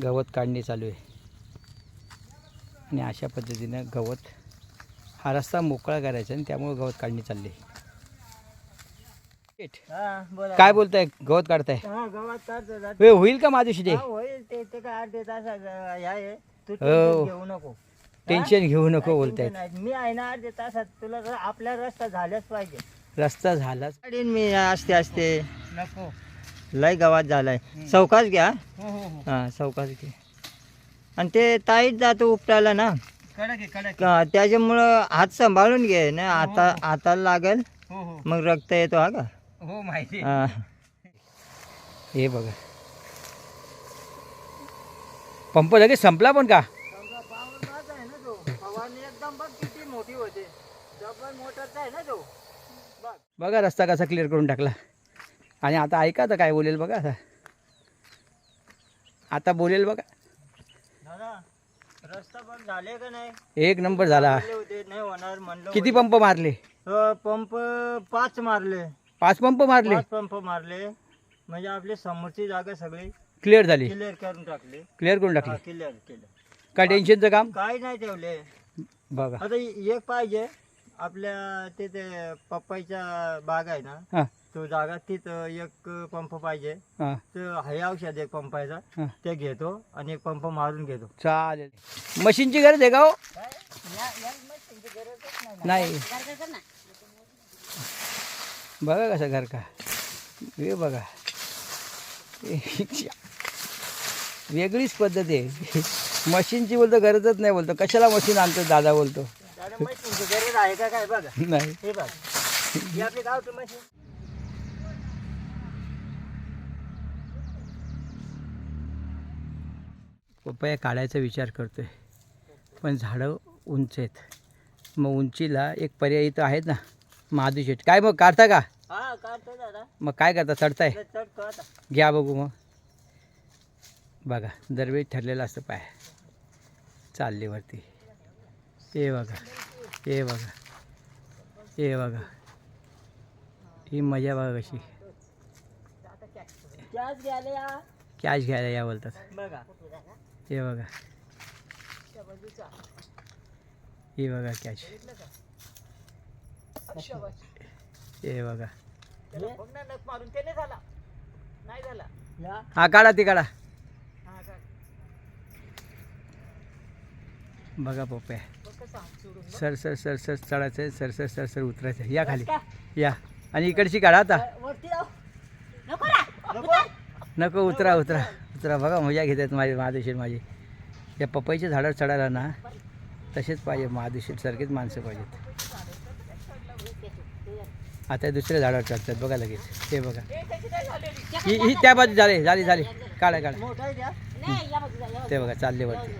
गवत काढणी चालू आहे आणि अशा पद्धतीनं गवत हा रस्ता मोकळा करायचा आणि त्यामुळे गवत काढणी चालली. काय बोलताय? गवत काढताय? गवत काढतो. वे होईल का माझ्याशी ते? होईल ते काय अर्धे तास आहे. तू हो. घेऊ नको, टेन्शन घेऊ नको बोलतायत. मी आहे ना अर्धे तासात. तुला आपला रस्ता झालाच पाहिजे. रस्ता झालाच. मी असते असते नको, लय गवत झालाय. चौकाच घ्या. हा चौकाच घे. आणि ते ताईत जातो उपटायला ना, त्याच्यामुळं हात सांभाळून घे ना. हाताला लागेल मग रक्त येतो. हा का? हो माहिती. हा. हे बघा पंप लगेच संपला पण का? एकदम बघ किती मोठी होते. डबल मोटरचा आहे ना तो. बघा रस्ता कसा क्लिअर करून टाकला. आणि आता ऐका आता काय बोलेल बघा. आता बोलेल बघा. दादा रस्ता बघ झाले का नाही? एक नंबर झाला. होते नाही होणार म्हणलं. किती पंप मारले? पंप 5 मारले. 5 पंप मारले. 5 पंप मारले म्हणजे आपली समोरची जागा सगळी क्लिअर झाली. क्लिअर करून टाकली. क्लिअर करून टाकली. क्लिअर केलं. काय टेन्शनचं काम काय नाही ठेवले. बघा आता एक पाहिजे आपल्या तिथे पप्पाईच्या बाग आहे ना, हां तो जागा तिथं एक पंप पाहिजे. हां तर हे औषध एक पंपायचा हां ते घेतो आणि एक पंप मारून घेतो. चालेल. मशीनची गरज आहे का हो? नाही. बघा कसं घर का. हे बघा वेगळीच पद्धत आहे. मशीनची बोलतो गरजच नाही बोलतो. कशाला मशीन आणतो दादा बोलतो. दादा मशीनची गरज आहे का काय बघा. नाही. हे बघ ही आपली गावठी मशीन. पपया काढायचा विचार करतोय पण झाडं उंच आहेत. मग उंचीला एक पर्याय इथं आहेत ना, महादू शेट. काय मग काढता का? हा काढतो दादा. मग काय करता? चढताय? चढतो आता. घ्या बघू. मग बघा दरवेळी ठरलेलं असतं पाय चालले वरती. हे बघा, हे बघा, हे बघा. ही मजा बघा कशी. कॅश घ्यायला या बोलतात. बघा हे बघा, हे बघा कॅश. हे बघा. मारून ते नाही झाला. नाही झाला. हा काढा ते काढा. बघा पप्पा सर सर सर सर चढायचं आहे. सर सर सर सर उतरायचं आहे. या खाली या. आणि इकडची काढा आता. नको उतरा उतरा उतरा. बघा मजा घेत आहेत माझे महादेशीर. माझे या पपईच्या झाडावर चढायला ना तसेच पाहिजे. महादेशीर सारखेच माणसं पाहिजेत. आता दुसऱ्या झाडावर चढतात बघा लगेच. हे बघा ही त्या बाजू झाली झाली झाली. काढा काढा. ते बघा चालले वरती.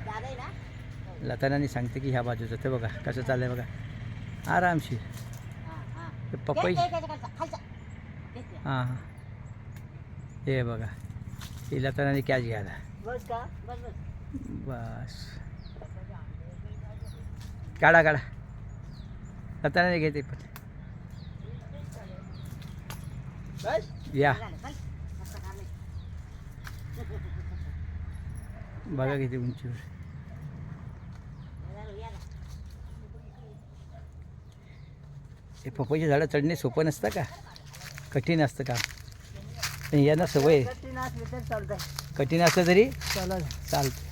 लतानानी सांगते की ह्या बाजूचं. ते बघा कसं चाललंय बघा आरामशीर. पपई हां हां. हे बघा ही लतानानी कॅच घ्यायला. बस काढा काढा. लतानाने घेते पण. या बघा किती उंचीवर. हे पपईच्या झाडं चढणे सोपं नसतं का? कठीण असतं का? पण यांना सवय. कठीण असलं तर चालतंय. कठीण असलं तरी चालेल. चालतं.